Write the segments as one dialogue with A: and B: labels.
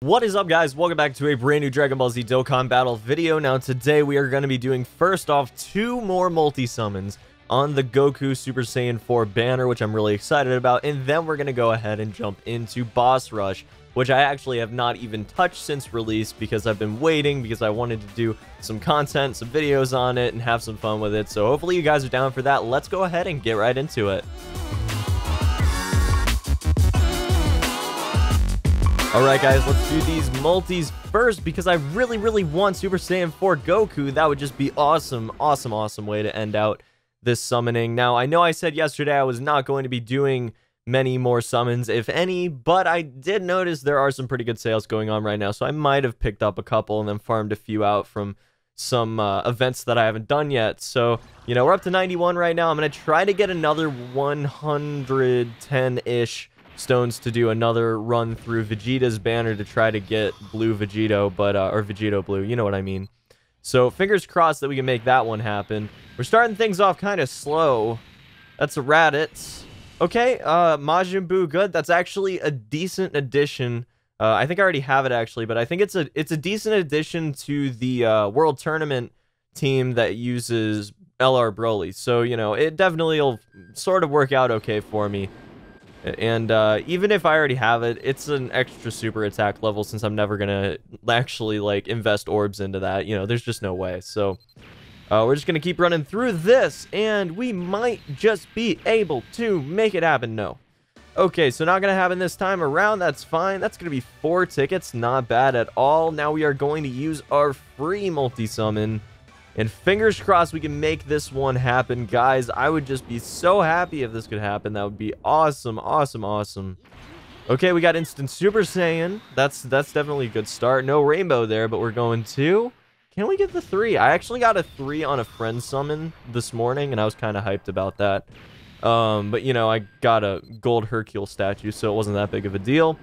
A: What is up, guys? Welcome back to a brand new Dragon Ball Z Dokkan battle video. Now today we are going to be doing first off 2 more multi-summons on the Goku Super Saiyan 4 banner, which I'm really excited about, and then we're going to go ahead and jump into Boss Rush, which I actually have not even touched since release because I've been waiting because I wanted to do some content, some videos on it, and have some fun with it. So hopefully you guys are down for that. Let's go ahead and get right into it. Alright guys, let's do these multis first because I really want Super Saiyan 4 Goku. That would just be awesome way to end out this summoning. Now, I know I said yesterday I was not going to be doing many more summons, if any, but I did notice there are some pretty good sales going on right now, so I might have picked up a couple and then farmed a few out from some events that I haven't done yet. So, you know, we're up to 91 right now. I'm going to try to get another 110-ish stones to do another run through Vegeta's banner to try to get blue Vegeto, but or Vegeto blue, you know what I mean. So fingers crossed that we can make that one happen. We're starting things off kind of slow. That's a Raditz. Okay, Majin Buu, good. That's actually a decent addition. I think I already have it actually, but I think it's a decent addition to the World Tournament team that uses LR Broly. So, you know, it definitely will sort of work out okay for me. And even if I already have it, it's an extra super attack level since I'm never gonna actually like invest orbs into that. You know, there's just no way. So we're just gonna keep running through this, and we might just be able to make it happen. No. Okay, so not gonna happen this time around. That's fine. That's gonna be 4 tickets. Not bad at all. Now we are going to use our free multi-summon. And fingers crossed we can make this one happen, guys. I would just be so happy if this could happen. That would be awesome. Okay, we got instant Super Saiyan. That's definitely a good start. No rainbow there, but we're going to... Can we get the 3? I actually got a 3 on a friend summon this morning, and I was kind of hyped about that. But, you know, I got a gold Hercule statue, so it wasn't that big of a deal.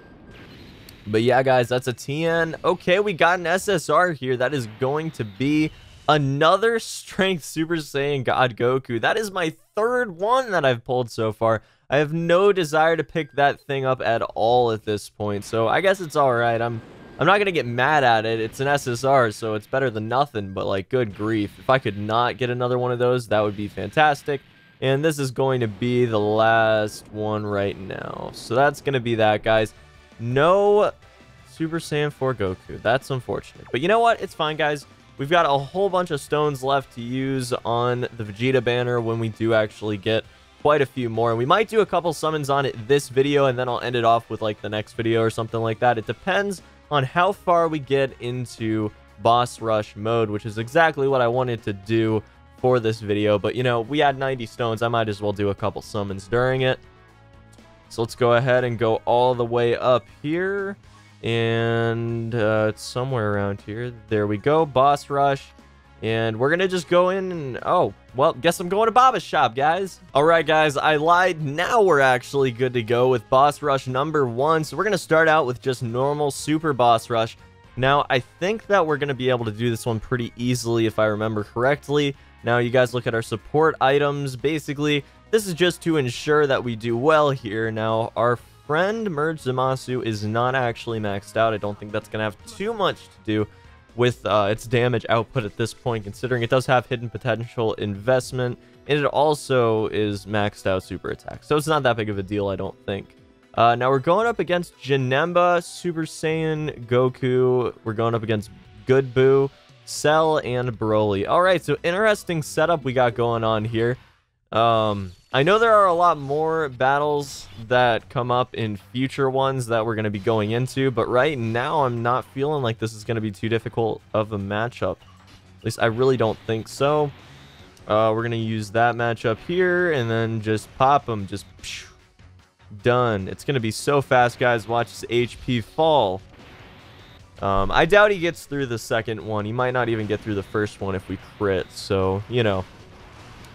A: But yeah, guys, that's a TN. Okay, we got an SSR here. That is going to be... another Strength Super Saiyan God Goku. That is my 3rd one that I've pulled so far. I have no desire to pick that thing up at all at this point, so I guess it's alright. I'm not gonna get mad at it. It's an SSR, so it's better than nothing, but like, good grief. If I could not get another one of those, that would be fantastic. And this is going to be the last one right now. So that's gonna be that, guys. No Super Saiyan 4 Goku. That's unfortunate. But you know what? It's fine, guys. We've got a whole bunch of stones left to use on the Vegeta banner when we do actually get quite a few more. And we might do a couple summons on it this video, and then I'll end it off with like the next video or something like that. It depends on how far we get into Boss Rush mode, which is exactly what I wanted to do for this video. But, you know, we had 90 stones. I might as well do a couple summons during it. So let's go ahead and go all the way up here. And it's somewhere around here. There we go. Boss Rush. And we're going to just go in and... oh, well, guess I'm going to Baba's shop, guys. All right, guys. I lied. Now we're actually good to go with Boss Rush number 1. So we're going to start out with just normal Super Boss Rush. Now, I think that we're going to be able to do this one pretty easily if I remember correctly. Now, you guys look at our support items. Basically, this is just to ensure that we do well here. Now, our friend Merge Zamasu is not actually maxed out. I don't think that's going to have too much to do with its damage output at this point, considering it does have hidden potential investment, and it also is maxed out super attack. So it's not that big of a deal, I don't think. Now we're going up against Janemba, Super Saiyan Goku. We're going up against Good Buu, Cell, and Broly. Alright, so interesting setup we got going on here. I know there are a lot more battles that come up in future ones that we're going to be going into, but right now I'm not feeling like this is going to be too difficult of a matchup. At least I really don't think so. We're going to use that matchup here and then just pop them. Just phew, done. It's going to be so fast, guys. Watch his HP fall. I doubt he gets through the second one. He might not even get through the first one if we crit. So, you know.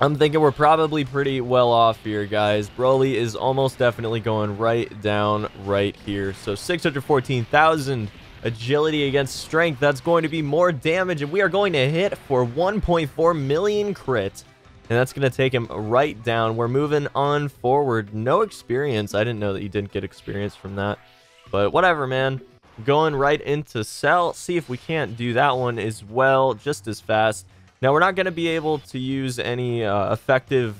A: I'm thinking we're probably pretty well off here, guys. Broly is almost definitely going right down right here. So 614,000 agility against strength. That's going to be more damage, and we are going to hit for 1.4 million crit. And that's going to take him right down. We're moving on forward. No experience. I didn't know that you didn't get experience from that. But whatever, man. going right into Cell. See if we can't do that one as well, just as fast. Now, we're not going to be able to use any effective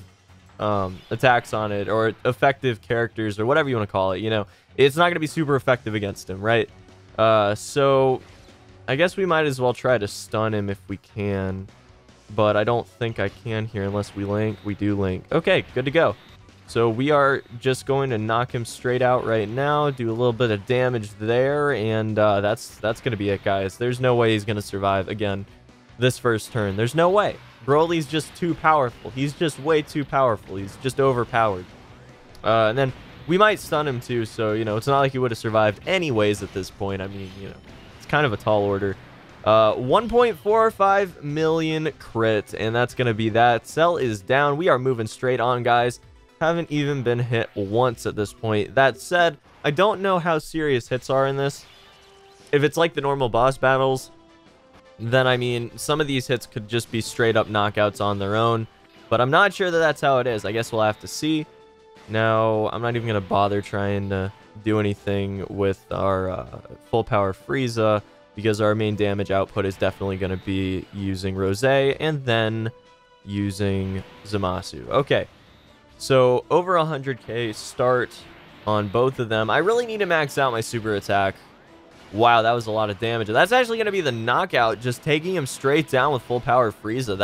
A: attacks on it, or effective characters, or whatever you want to call it. You know, it's not going to be super effective against him, right? So I guess we might as well try to stun him if we can, but I don't think I can here unless we link. We do link. Okay, good to go. So we are just going to knock him straight out right now, do a little bit of damage there, and that's going to be it, guys. There's no way he's going to survive again this first turn. There's no way. Broly's just too powerful. He's just way too powerful. He's just overpowered. And then we might stun him too, so, you know, it's not like he would have survived anyways at this point. I mean, you know, it's kind of a tall order. 1.45 million crit, and that's going to be that. Cell is down. We are moving straight on, guys. Haven't even been hit once at this point. That said, I don't know how serious hits are in this. If it's like the normal boss battles, then, I mean, some of these hits could just be straight up knockouts on their own. But I'm not sure that that's how it is. I guess we'll have to see. Now, I'm not even going to bother trying to do anything with our full power Frieza, because our main damage output is definitely going to be using Rose and then using Zamasu. Okay. So, over 100k start on both of them. I really need to max out my super attack. Wow, that was a lot of damage. That's actually going to be the knockout, just taking him straight down with full power Frieza.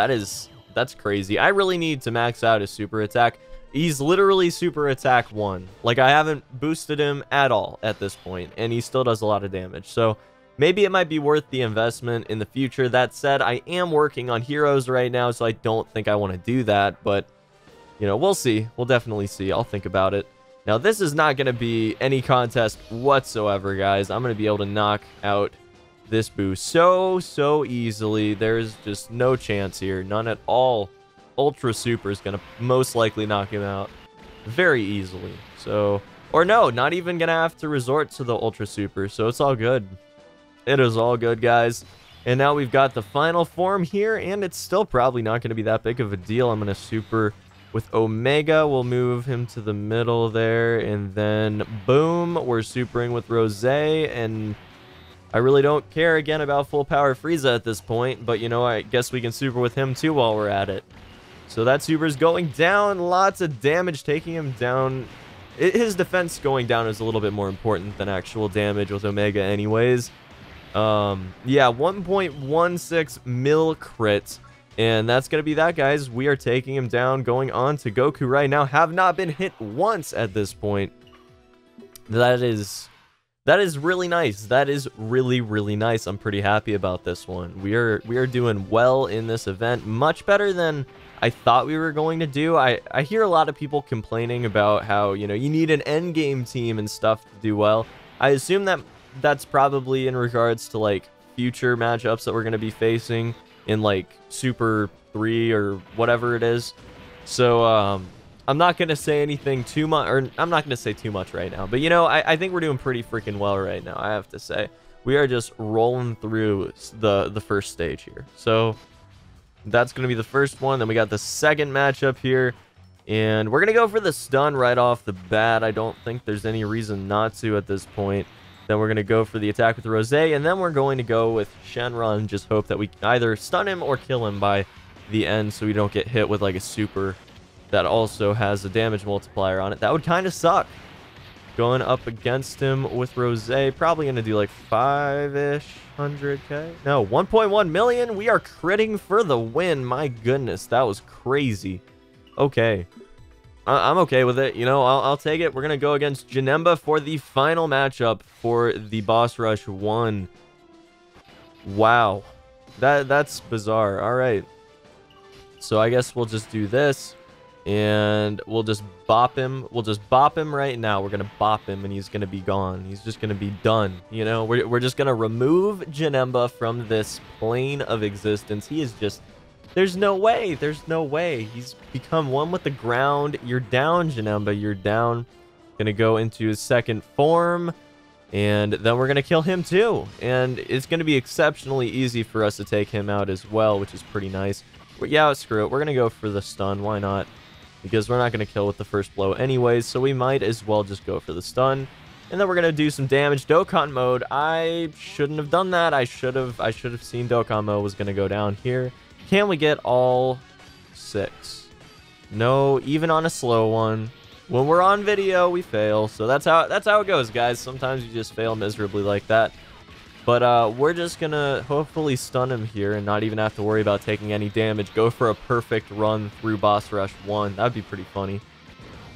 A: That's crazy. I really need to max out his super attack. He's literally super attack 1. Like, I haven't boosted him at all at this point, and he still does a lot of damage. So, maybe it might be worth the investment in the future. That said, I am working on heroes right now, so I don't think I want to do that, but you know, we'll see. We'll definitely see. I'll think about it. Now, this is not going to be any contest whatsoever, guys. I'm going to be able to knock out this boost so easily. There's just no chance here. None at all. Ultra Super is going to most likely knock him out very easily. So, or no, not even going to have to resort to the Ultra Super. So, it's all good. It is all good, guys. And now we've got the final form here, and it's still probably not going to be that big of a deal. I'm going to super with Omega. We'll move him to the middle there, and then boom, we're supering with Rose, and I really don't care again about full power Frieza at this point, but you know, I guess we can super with him too while we're at it. So that super's going down, lots of damage, taking him down. His defense going down is a little bit more important than actual damage with Omega anyways. Yeah, 1.16 mil crit. And that's going to be that, guys. We are taking him down, going on to Goku right now. Have not been hit once at this point. That is really nice. That is really nice. I'm pretty happy about this one. We are doing well in this event. Much better than I thought we were going to do. I hear a lot of people complaining about how, you know, you need an end game team and stuff to do well. I assume that that's probably in regards to, like, future matchups that we're going to be facing in, like, Super 3 or whatever it is. So, I'm not going to say anything too much, or I'm not going to say too much right now. But, you know, I think we're doing pretty freaking well right now, I have to say. We are just rolling through the first stage here. So, that's going to be the first one. Then we got the second matchup here. And we're going to go for the stun right off the bat. I don't think there's any reason not to at this point. Then we're going to go for the attack with Rose, and then we're going to go with Shenron and just hope that we either stun him or kill him by the end so we don't get hit with like a super that also has a damage multiplier on it. That would kind of suck. Going up against him with Rose, probably going to do like 5-ish, 100k. No, 1.1 million. We are critting for the win. My goodness, that was crazy. Okay. I'm okay with it. You know, I'll take it. We're going to go against Janemba for the final matchup for the Boss Rush 1. Wow. That's bizarre. All right. So I guess we'll just do this. And we'll just bop him. We'll just bop him right now. We're going to bop him and he's going to be gone. He's just going to be done. You know, we're just going to remove Janemba from this plane of existence. He is just... There's no way. There's no way. He's become one with the ground. You're down, Janemba. You're down. Gonna go into his second form. And then we're gonna kill him too. And it's gonna be exceptionally easy for us to take him out as well, which is pretty nice. But yeah, screw it. We're gonna go for the stun. Why not? Because we're not gonna kill with the first blow anyways. So we might as well just go for the stun. And then we're gonna do some damage. Dokkan mode. I shouldn't have done that. I should have seen Dokkan mode was gonna go down here. Can we get all 6? No, even on a slow one. When we're on video, we fail. So that's how it goes, guys. Sometimes you just fail miserably like that. But we're just gonna hopefully stun him here and not even have to worry about taking any damage. Go for a perfect run through boss rush 1. That'd be pretty funny.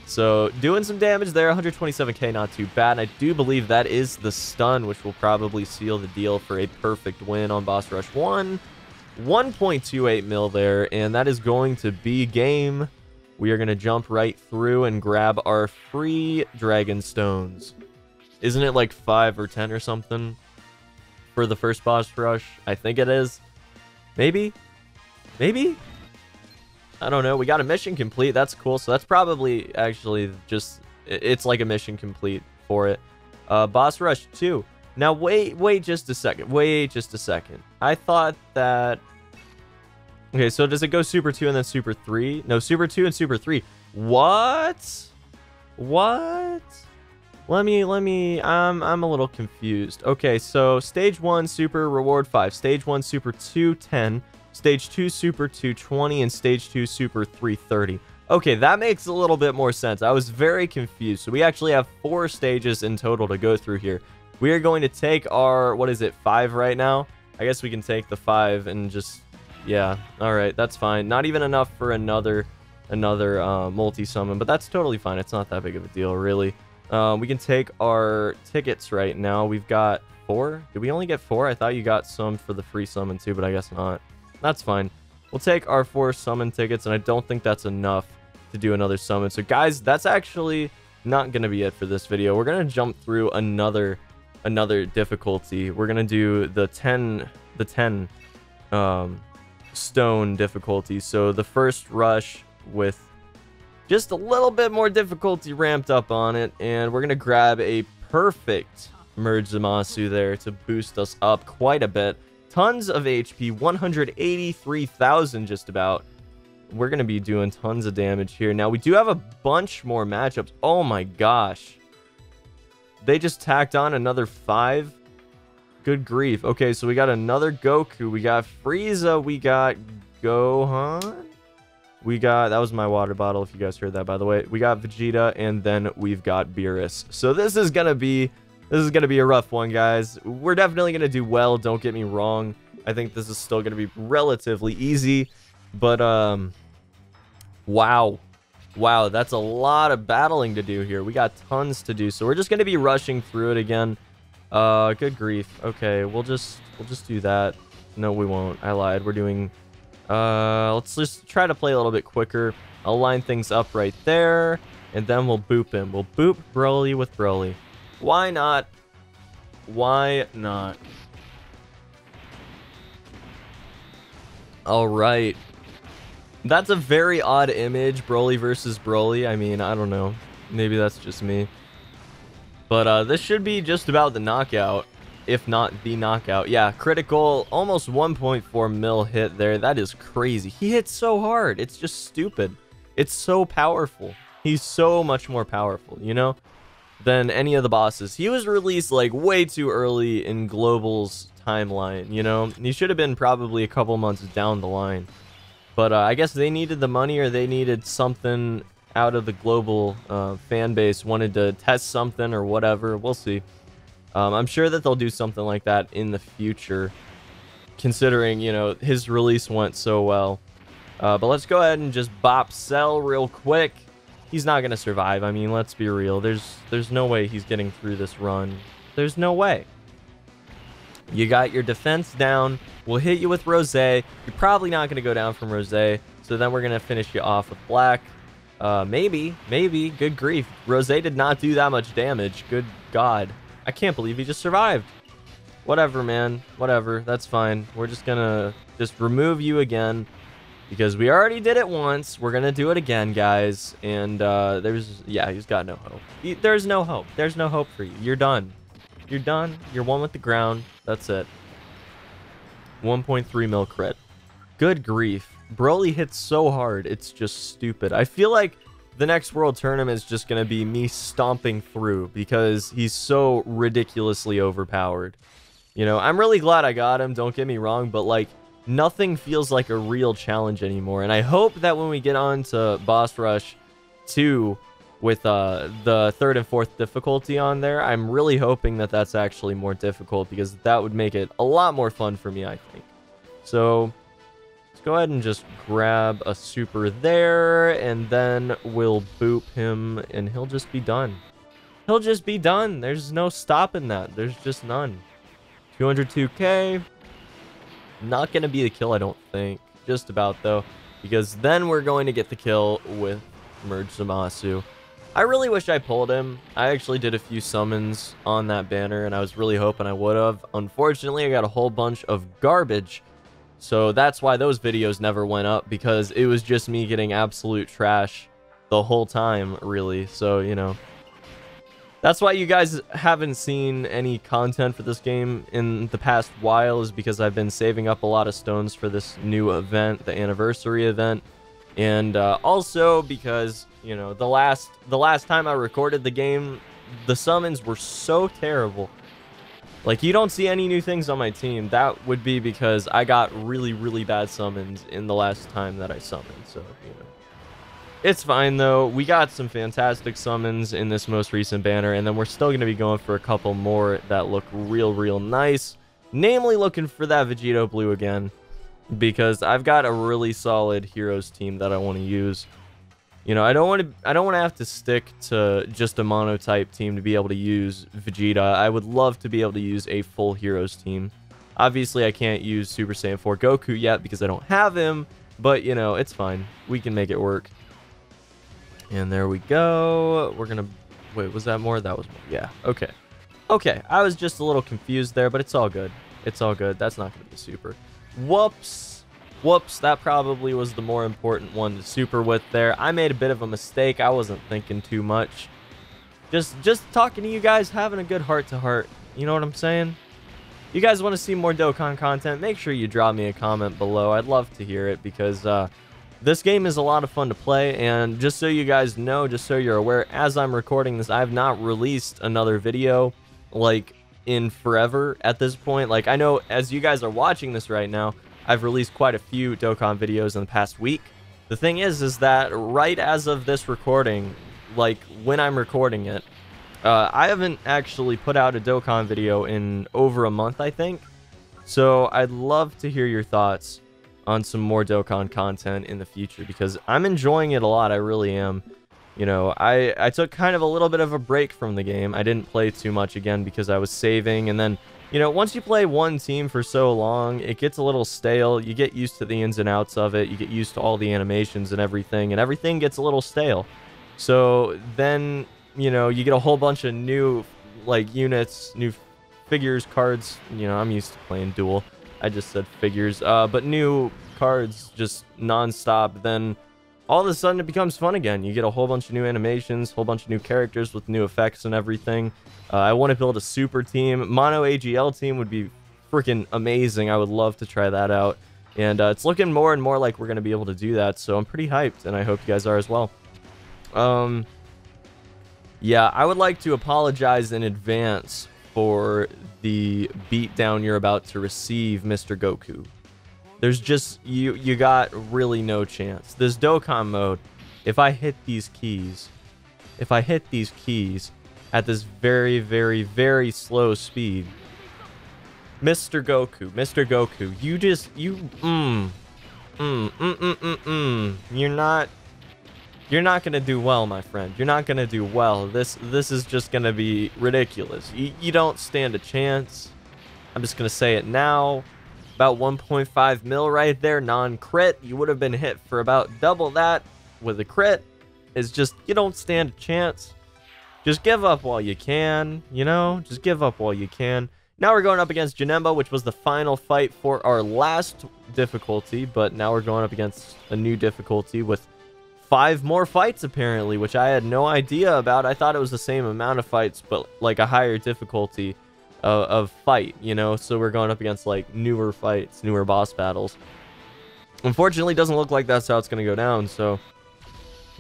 A: So doing some damage there, 127k, not too bad. And I do believe that is the stun, which will probably seal the deal for a perfect win on boss rush 1. 1.28 mil there, and that is going to be game. We are going to jump right through and grab our free dragon stones. Isn't it like 5 or 10 or something for the first boss rush? I think it is. Maybe? Maybe? I don't know. We got a mission complete. That's cool. So that's probably actually just... It's like a mission complete for it. Boss rush 2. Now, wait just a second. Wait just a second. I thought that... Okay, so does it go Super 2 and then Super 3? No, Super 2 and Super 3. What? What? Let me, I'm a little confused. Okay, so Stage 1, Super Reward 5. Stage 1, Super 2, 10. Stage 2, Super 2, 20. And Stage 2, Super 3, 30. Okay, that makes a little bit more sense. I was very confused. So we actually have 4 stages in total to go through here. We are going to take our, what is it, 5 right now? I guess we can take the 5 and just... Yeah, alright, that's fine. Not even enough for another multi-summon, but that's totally fine. It's not that big of a deal, really. We can take our tickets right now. We've got 4. Did we only get 4? I thought you got some for the free summon too, but I guess not. That's fine. We'll take our 4 summon tickets, and I don't think that's enough to do another summon. So guys, that's actually not going to be it for this video. We're going to jump through another difficulty. We're going to do the 10 stone difficulty. So the first rush with just a little bit more difficulty ramped up on it, and we're gonna grab a perfect merge Zamasu there to boost us up quite a bit. Tons of HP, 183,000 just about. We're gonna be doing tons of damage here. Now we do have a bunch more matchups. Oh my gosh, they just tacked on another 5. Good grief. Okay, so we got another Goku. We got Frieza. We got Gohan. We got... That was my water bottle, if you guys heard that, by the way. We got Vegeta, and then we've got Beerus. So this is gonna be a rough one, guys. We're definitely gonna do well, don't get me wrong. I think this is still gonna be relatively easy. But, wow. Wow, that's a lot of battling to do here. We got tons to do, so we're just gonna be rushing through it again. Good grief. Okay, we'll just do that. No, we won't. I lied. We're doing... let's just try to play a little bit quicker. I'll line things up right there, and then we'll boop him. We'll boop Broly with Broly. Why not? Why not? Alright. That's a very odd image, Broly versus Broly. I mean, I don't know. Maybe that's just me. But this should be just about the knockout, if not the knockout. Yeah, critical, almost 1.4 mil hit there. That is crazy. He hits so hard. It's just stupid. It's so powerful. He's so much more powerful, you know, than any of the bosses. He was released like way too early in Global's timeline, you know. He should have been probably a couple months down the line. But I guess they needed the money, or they needed something out of the Global fan base, wanted to test something or whatever. We'll see. I'm sure that they'll do something like that in the future, considering, you know, his release went so well. But let's go ahead and just bop Cell real quick. He's not going to survive. I mean, let's be real. There's no way he's getting through this run. There's no way. You got your defense down. We'll hit you with Rose. You're probably not going to go down from Rose. So then we're going to finish you off with Black. Maybe. Good grief. Rose did not do that much damage. Good God. I can't believe he just survived. Whatever, man. Whatever. That's fine. We're just gonna remove you again, because we already did it once. We're gonna do it again, guys. And yeah, he's got no hope. There's no hope. There's no hope for you. You're done. You're done. You're one with the ground. That's it. 1.3 mil crit. Good grief. Broly hits so hard. It's just stupid. I feel like the next World Tournament is just going to be me stomping through because he's so ridiculously overpowered. You know, I'm really glad I got him, don't get me wrong, but like, nothing feels like a real challenge anymore. And I hope that when we get on to Boss Rush 2 with the 3rd and 4th difficulty on there, I'm really hoping that that's actually more difficult because that would make it a lot more fun for me, I think. So let's go ahead and just grab a super there, and then we'll boop him, and he'll just be done. He'll just be done. There's no stopping that. There's just none. 202k. Not going to be the kill, I don't think. Just about, though, because then we're going to get the kill with Merge Zamasu. I really wish I pulled him. I actually did a few summons on that banner, and I was really hoping I would have. Unfortunately, I got a whole bunch of garbage, so that's why those videos never went up, because it was just me getting absolute trash the whole time, really. So, you know, that's why you guys haven't seen any content for this game in the past while, is because I've been saving up a lot of stones for this new event, the anniversary event, and also because, you know, the last time I recorded the game, the summons were so terrible. Like, you don't see any new things on my team. That would be because I got really, really bad summons in the last time that I summoned. So, you know, it's fine, though. We got some fantastic summons in this most recent banner, and then we're still going to be going for a couple more that look real, real nice. Namely, looking for that Vegito Blue again, because I've got a really solid heroes team that I want to use. You know, I don't want to have to stick to just a monotype team to be able to use Vegeta. I would love to be able to use a full heroes team. Obviously, I can't use Super Saiyan 4 Goku yet because I don't have him, but, you know, it's fine. We can make it work. And there we go. We're gonna... Wait, was that more? That was more. Yeah, okay. Okay, I was just a little confused there, but it's all good. It's all good. That's not gonna be super. Whoops. Whoops, that probably was the more important one to super with there. I made a bit of a mistake. I wasn't thinking too much. Just talking to you guys, having a good heart-to-heart. You know what I'm saying? You guys want to see more Dokkan content? Make sure you drop me a comment below. I'd love to hear it because this game is a lot of fun to play. And just so you guys know, just so you're aware, as I'm recording this, I have not released another video, like, in forever at this point. Like, I know as you guys are watching this right now, I've released quite a few Dokkan videos in the past week. The thing is that right as of this recording, like when I'm recording it, I haven't actually put out a Dokkan video in over a month, I think. So I'd love to hear your thoughts on some more Dokkan content in the future because I'm enjoying it a lot. I really am. You know, I took kind of a little bit of a break from the game. I didn't play too much again because I was saving, and then, you know, once you play one team for so long, it gets a little stale. You get used to the ins and outs of it. You get used to all the animations and everything gets a little stale. So then, you know, you get a whole bunch of new, like, units, new figures, cards. You know, I'm used to playing duel. I just said figures. But new cards just non-stop. Then all of a sudden it becomes fun again. You get a whole bunch of new animations, whole bunch of new characters with new effects and everything. I want to build a super team. Mono AGL team would be freaking amazing. I would love to try that out. And it's looking more and more like we're going to be able to do that. So I'm pretty hyped, and I hope you guys are as well. Yeah, I would like to apologize in advance for the beatdown you're about to receive, Mr. Goku. There's just, you got really no chance. This Dokkan mode, if I hit these keys at this very, very, very slow speed, Mr. Goku, you're not gonna do well, my friend. You're not gonna do well. This is just gonna be ridiculous. You don't stand a chance. I'm just gonna say it now. About 1.5 mil right there, non-crit. You would have been hit for about double that with a crit. It's just, you don't stand a chance. Just give up while you can, you know? Just give up while you can. Now we're going up against Janemba, which was the final fight for our last difficulty, but now we're going up against a new difficulty with 5 more fights, apparently, which I had no idea about. I thought it was the same amount of fights, but like a higher difficulty of fight, you know? So we're going up against like newer fights, newer boss battles. Unfortunately, it doesn't look like that's how it's going to go down, so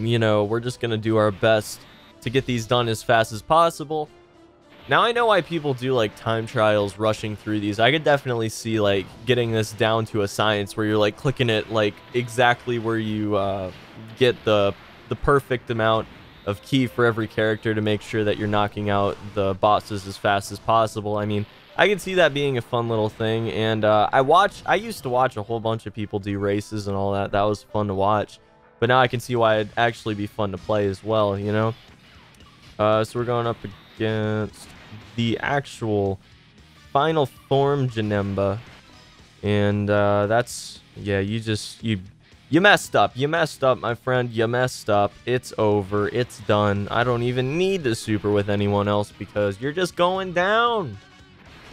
A: you know, we're just gonna do our best to get these done as fast as possible. Now I know why people do like time trials rushing through these. I could definitely see like getting this down to a science where you're like clicking it like exactly where you get the perfect amount of ki for every character to make sure that you're knocking out the bosses as fast as possible. I mean, I can see that being a fun little thing, and I used to watch a whole bunch of people do races and all that. That was fun to watch, but now I can see why it'd actually be fun to play as well, you know? So we're going up against the actual final form Janemba, and that's, yeah, you messed up. You messed up, my friend. You messed up. It's over. It's done. I don't even need to super with anyone else because you're just going down.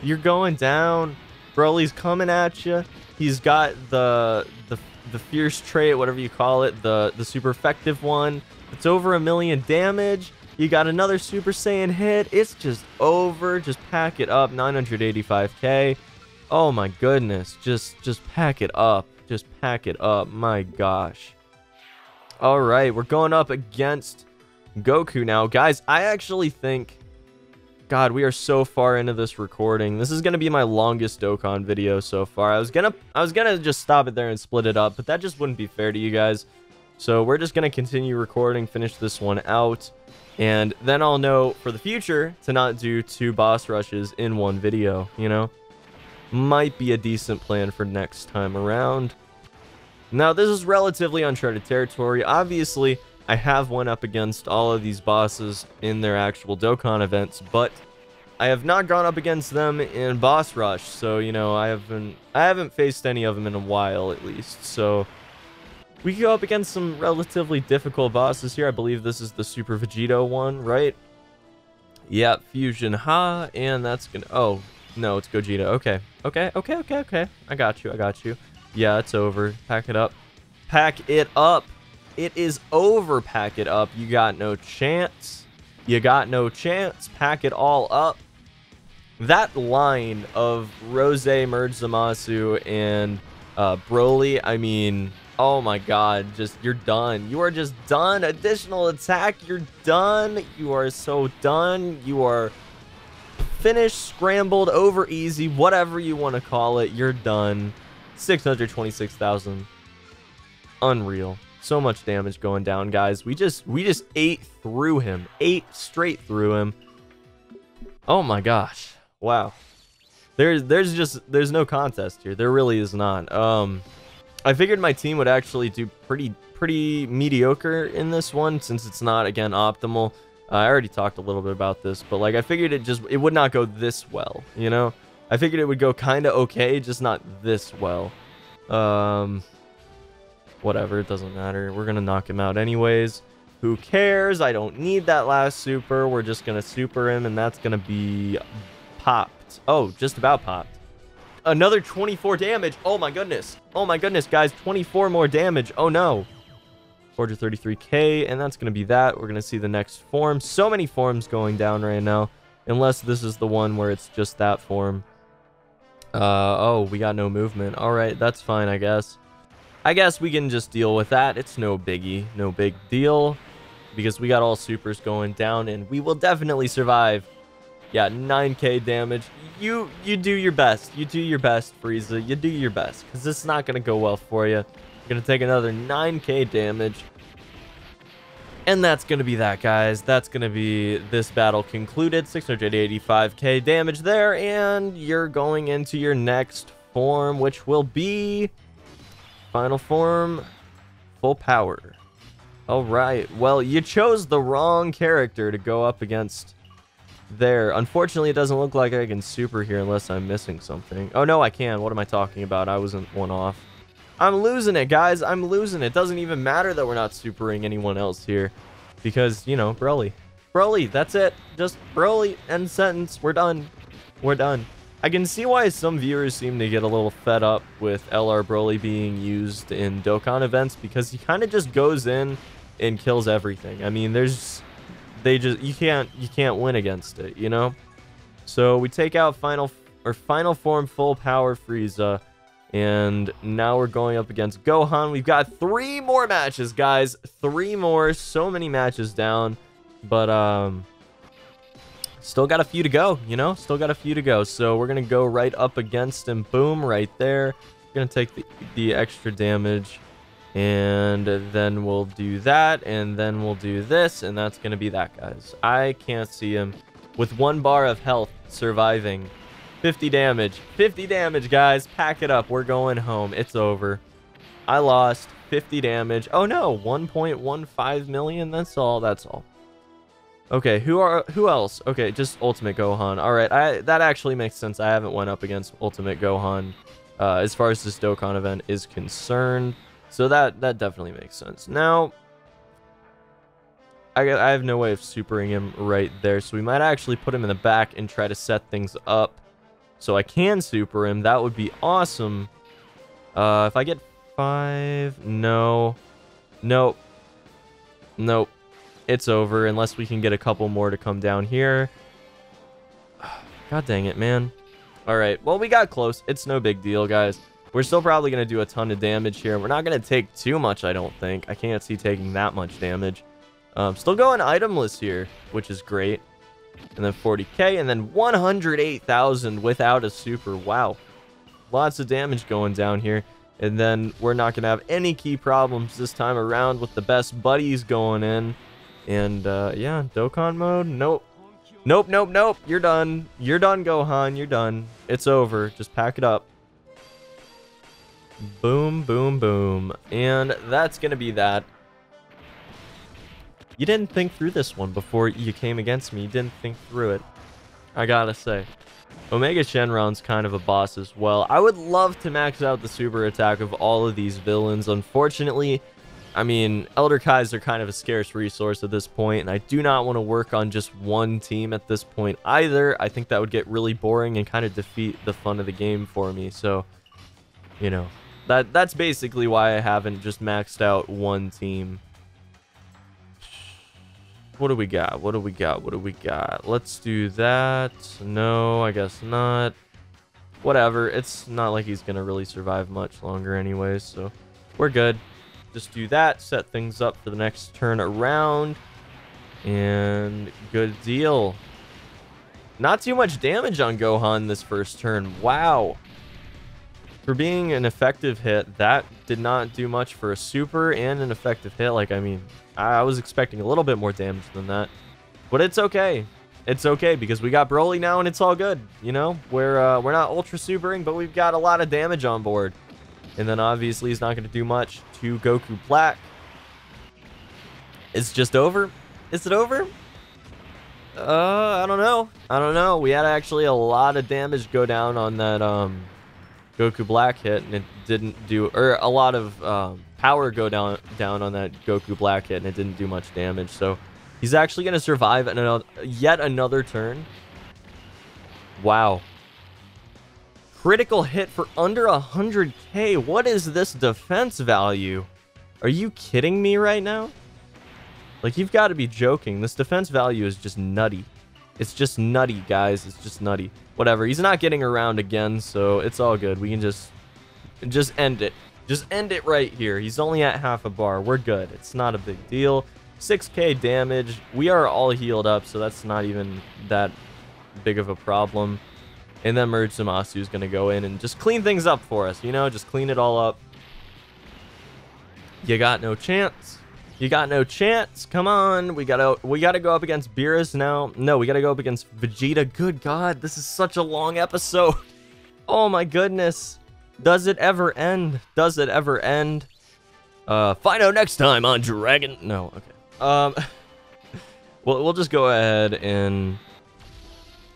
A: You're going down. Broly's coming at you. He's got the fierce trait, whatever you call it, the super effective one. It's over 1,000,000 damage. You got another Super Saiyan hit. It's just over. Just pack it up. 985k. Oh my goodness. Just pack it up. Just pack it up. My gosh. All right, we're going up against Goku now. Guys, I actually think, God, we are so far into this recording. This is going to be my longest Dokkan video so far. I was gonna just stop it there and split it up, but that just wouldn't be fair to you guys. So we're just going to continue recording, finish this one out, and then I'll know for the future to not do 2 boss rushes in one video, you know? Might be a decent plan for next time around. Now, this is relatively uncharted territory. Obviously, I have went up against all of these bosses in their actual Dokkan events, but I have not gone up against them in Boss Rush, so, you know, I haven't faced any of them in a while, at least, so we can go up against some relatively difficult bosses here. I believe this is the Super Vegito one, right? Yep, Fusion Ha, and that's gonna... Oh, no, it's Gogeta. Okay. Okay. I got you. Yeah, it's over. Pack it up. Pack it up. It is over. Pack it up. You got no chance. Pack it all up. That line of Rose, Merge Zamasu, and Broly, I mean... Oh my god, you're done. You are just done. Additional attack, you're done. You are so done. You are finished, scrambled, over easy, whatever you want to call it. You're done. 626,000. Unreal. So much damage going down, guys. We just ate through him. Ate straight through him. Oh my gosh. Wow. There's no contest here. There really is not. I figured my team would actually do pretty mediocre in this one, since it's not, again, optimal. I already talked a little bit about this, but like I figured it would not go this well, you know? I figured it would go kind of okay, just not this well. Whatever, it doesn't matter. We're gonna knock him out anyways. Who cares? I don't need that last super. We're just gonna super him, and that's gonna be popped. Oh, just about popped. Another 24 damage. Oh my goodness, guys. 24 more damage. Oh no. 433k, and that's going to be that. We're going to see the next form. So many forms going down right now. Unless this is the one where it's just that form. Oh, we got no movement. Alright, that's fine, I guess. I guess we can just deal with that. It's no biggie. No big deal. Because we got all supers going down, and we will definitely survive. Yeah, 9k damage. You do your best. You do your best, Frieza. You do your best. Because this is not going to go well for you. You're going to take another 9k damage. And that's going to be that, guys. That's going to be this battle concluded. 685k damage there. And you're going into your next form, which will be final form, full power. All right. Well, you chose the wrong character to go up against there. Unfortunately, it doesn't look like I can super here unless I'm missing something. Oh, no, I can. What am I talking about? I wasn't one off. I'm losing it, guys. I'm losing it. Doesn't even matter that we're not supering anyone else here. Because, you know, Broly. Broly, that's it. Just Broly, end sentence. We're done. We're done. I can see why some viewers seem to get a little fed up with LR Broly being used in Dokkan events, because he kind of just goes in and kills everything. I mean, you can't win against it, you know? So we take out final form full power Frieza. And now we're going up against Gohan. We've got 3 more matches, guys. 3 more. So many matches down. But, still got a few to go, you know? Still got a few to go. So we're going to go right up against him. Boom, right there. Going to take the extra damage. And then we'll do that. And then we'll do this. And that's going to be that, guys. I can't see him with 1 bar of health surviving. 50 damage. 50 damage, guys. Pack it up. We're going home. It's over. I lost 50 damage. Oh, no. 1.15 million. That's all. That's all. Okay, who else? Okay, just Ultimate Gohan. All right, that actually makes sense. I haven't went up against Ultimate Gohan as far as this Dokkan event is concerned. So that definitely makes sense. Now, I have no way of supering him right there. So we might actually put him in the back and try to set things up so I can super him. That would be awesome. If I get 5... No. Nope. Nope. It's over unless we can get a couple more to come down here. God dang it, man. All right. Well, we got close. It's no big deal, guys. We're still probably going to do a ton of damage here. We're not going to take too much, I don't think. I can't see taking that much damage. Still going itemless here, which is great. And then 40k, and then 108,000 without a super. Wow. Lots of damage going down here. And then we're not going to have any key problems this time around with the best buddies going in. And, yeah, Dokkan mode? Nope. Nope, nope, nope. You're done. You're done, Gohan. You're done. It's over. Just pack it up. Boom, boom, boom. And that's going to be that. You didn't think through this one before you came against me. You didn't think through it. I gotta say. Omega Shenron's kind of a boss as well. I would love to max out the super attack of all of these villains. Unfortunately, I mean, Elder Kais are kind of a scarce resource at this point, and I do not want to work on just one team at this point either. I think that would get really boring and kind of defeat the fun of the game for me. So, you know, that's basically why I haven't just maxed out one team. What do we got? What do we got? What do we got? Let's do that. No, I guess not. Whatever. It's not like he's going to really survive much longer anyways, so we're good. Just do that. Set things up for the next turn around. And good deal. Not too much damage on Gohan this first turn. Wow. For being an effective hit, that did not do much for a super and an effective hit. Like, I mean, I was expecting a little bit more damage than that. But it's okay. It's okay because we got Broly now and it's all good. You know, we're not ultra supering, but we've got a lot of damage on board. And then obviously he's not going to do much to Goku Black. It's just over. Is it over? I don't know. I don't know. We had actually a lot of damage go down on that Goku Black hit, and it didn't do, or a lot of power go down on that Goku Black hit, and it didn't do much damage. So he's actually going to survive yet another turn. Wow. Critical hit for under 100k. What is this defense value? Are you kidding me right now? Like, you've got to be joking. This defense value is just nutty. It's just nutty, guys. It's just nutty. Whatever. He's not getting around again, so it's all good. We can just end it. Just end it right here. He's only at half a bar. We're good. It's not a big deal. 6k damage. We are all healed up, so that's not even that big of a problem. And then Merge Zamasu is going to go in and just clean things up for us. You know, just clean it all up. You got no chance. You got no chance. Come on. We gotta go up against Beerus now. No, we gotta go up against Vegeta. Good God, this is such a long episode. Oh my goodness. Does it ever end? Does it ever end? Find out next time on Dragon. No, okay. We'll just go ahead and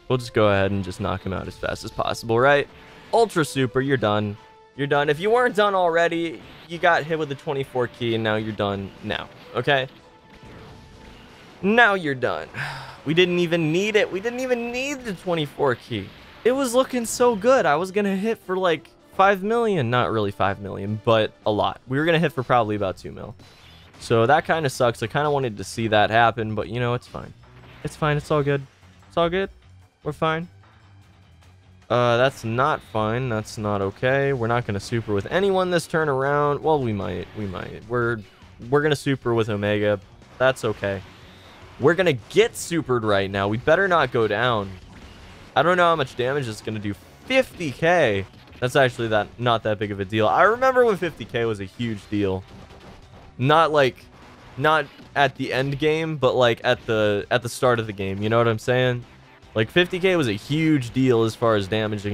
A: just knock him out as fast as possible, right? Ultra Super, you're done. You're done. If you weren't done already, you got hit with the 24 key, and now you're done now, okay? Now you're done. We didn't even need it. We didn't even need the 24 key. It was looking so good. I was going to hit for like 5 million. Not really 5 million, but a lot. We were going to hit for probably about 2 mil. So that kind of sucks. I kind of wanted to see that happen, but you know, it's fine. It's fine. It's all good. It's all good. We're fine. That's not fine. That's not okay. We're not gonna super with anyone this turn around. Well, we might. We're gonna super with Omega. That's okay. We're gonna get supered right now. We better not go down. I don't know how much damage it's gonna do. 50k. That's actually not that big of a deal. I remember when 50k was a huge deal. Not at the end game, but like at the start of the game. You know what I'm saying? Like 50k was a huge deal as far as damage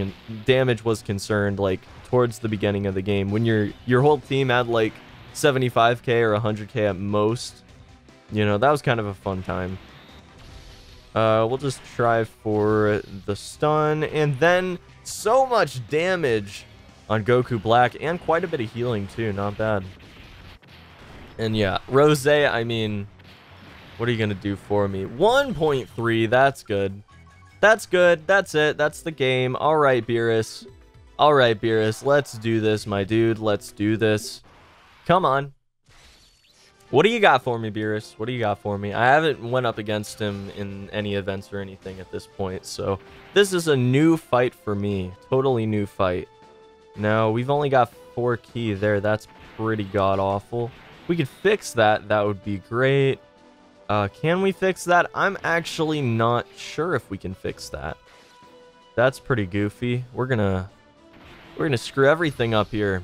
A: was concerned, like towards the beginning of the game when your whole team had like 75k or 100k at most. You know, that was kind of a fun time. We'll just try for the stun, and then so much damage on Goku Black and quite a bit of healing too. Not bad. And yeah, Rose, I mean, what are you gonna do for me? 1.3, that's good. That's good. That's it. That's the game. All right, Beerus. All right, Beerus. Let's do this, my dude. Let's do this. Come on. What do you got for me, Beerus? What do you got for me? I haven't went up against him in any events or anything at this point, so this is a new fight for me. Totally new fight. No, we've only got 4 key there. That's pretty god-awful. We could fix that. That would be great. Can we fix that? I'm actually not sure if we can fix that. That's pretty goofy. We're gonna screw everything up here.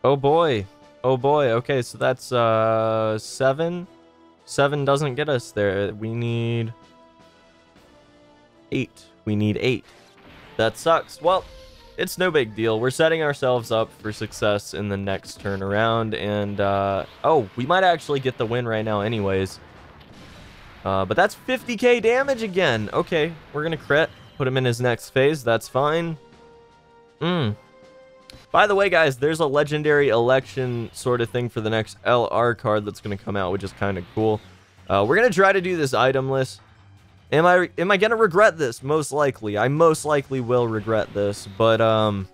A: Oh boy. Oh boy. Okay, so that's 7. 7 doesn't get us there. We need 8. We need 8. That sucks. Well, it's no big deal. We're setting ourselves up for success in the next turn around, and oh, we might actually get the win right now anyways. But that's 50k damage again. Okay, we're gonna crit, put him in his next phase. That's fine. By the way, guys, there's a legendary election sort of thing for the next LR card that's gonna come out, which is kind of cool. We're gonna try to do this itemless. Am I gonna regret this? Most likely. I most likely will regret this, but I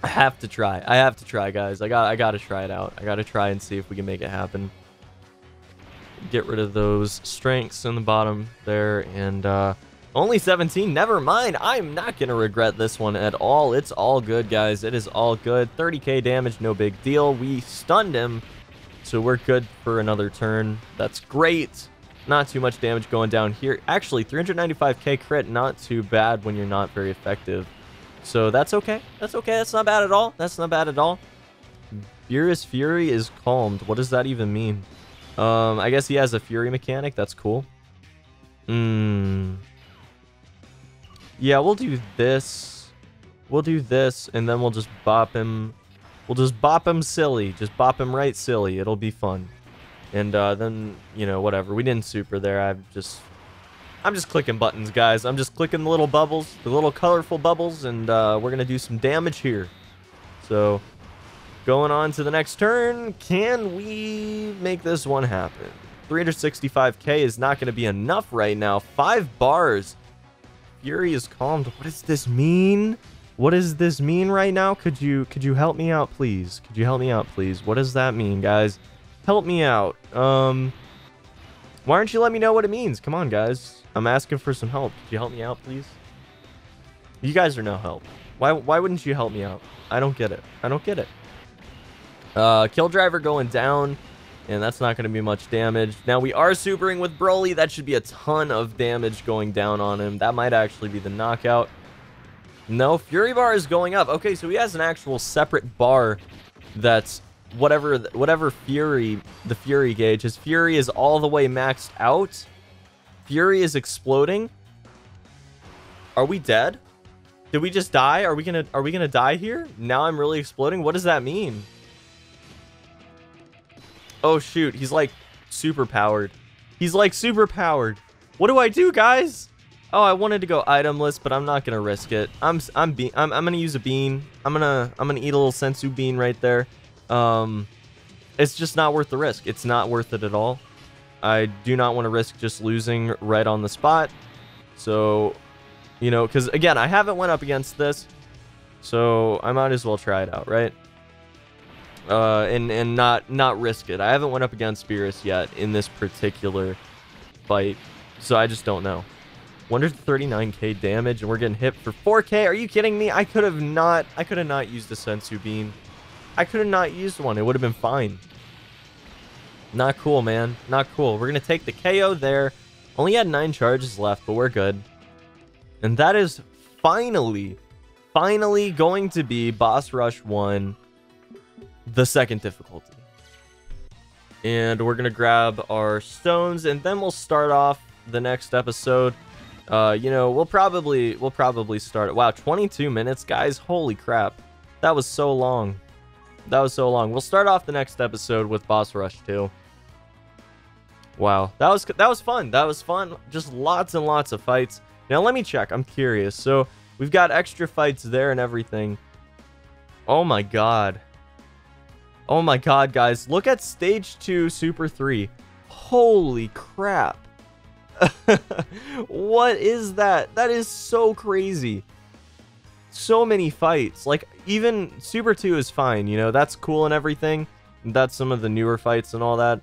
A: have to try. I have to try, guys. I gotta try it out. I gotta try and see if we can make it happen. Get rid of those strengths in the bottom there, and only 17. Never mind. I'm not gonna regret this one at all. It's all good, guys. It is all good. 30k damage, no big deal. We stunned him, so we're good for another turn. That's great. Not too much damage going down here. Actually, 395k crit, not too bad when you're not very effective. So that's okay. That's okay. That's not bad at all. That's not bad at all. Beerus Fury is calmed. What does that even mean? I guess he has a Fury mechanic. That's cool. Yeah, we'll do this. We'll do this, and then we'll just bop him. We'll just bop him silly. Just bop him right silly. It'll be fun. And then, you know, whatever. We didn't super there. I'm just clicking buttons, guys. I'm just clicking the little bubbles, the little colorful bubbles, and we're going to do some damage here. So, going on to the next turn. Can we make this one happen? 365k is not going to be enough right now. 5 bars. Fury is calmed. What does this mean? What does this mean right now? Could you help me out, please? Could you help me out, please? What does that mean, guys? Help me out. Why aren't you letting me know what it means? Come on, guys. I'm asking for some help. Could you help me out, please? You guys are no help. Why wouldn't you help me out? I don't get it. I don't get it. Kill driver going down, and that's not going to be much damage. Now, we are supering with Broly. That should be a ton of damage going down on him. That might actually be the knockout. No, Fury bar is going up. Okay, so he has an actual separate bar that's whatever Fury, the Fury gauge. His Fury is all the way maxed out. Fury is exploding. Are we dead? Did we just die? Are we gonna die here? Now I'm really exploding? What does that mean? Oh shoot, he's like super powered. He's like super powered. What do I do, guys? Oh, I wanted to go itemless, but I'm not gonna risk it. I'm gonna use a bean. I'm gonna eat a little sensu bean right there. It's just not worth the risk. It's not worth it at all. I do not want to risk just losing right on the spot. So, you know, because again, I haven't went up against this, so I might as well try it out, right? And not risk it. I haven't went up against Beerus yet in this particular fight, so I just don't know. 139k damage, and we're getting hit for 4k. Are you kidding me? I could have not used a Sensu Bean. I could have not used one. It would have been fine. Not cool, man. Not cool. We're going to take the KO there. Only had 9 charges left, but we're good. And that is finally going to be Boss Rush 1, the second difficulty. And we're going to grab our stones, and then we'll start off the next episode. You know, we'll probably start. Wow, 22 minutes, guys. Holy crap. That was so long. That was so long. We'll start off the next episode with Boss Rush 2. Wow, that was fun. That was fun. Just lots and lots of fights. Now let me check. I'm curious. So we've got extra fights there and everything. Oh my god. Oh my god, guys. Look at Stage 2 Super 3. Holy crap. What is that? That is so crazy. So many fights. Like, even Super 2 is fine, you know, that's cool and everything. That's some of the newer fights and all that.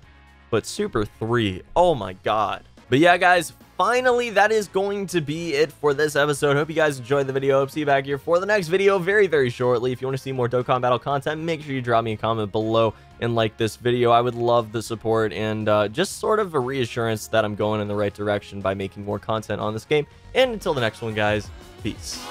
A: But Super 3, oh my god. But yeah, guys, finally, that is going to be it for this episode. Hope you guys enjoyed the video. Hope to see you back here for the next video very, very shortly. If you want to see more Dokkan Battle content, make sure you drop me a comment below and like this video. I would love the support and just sort of a reassurance that I'm going in the right direction by making more content on this game. And until the next one, guys, peace.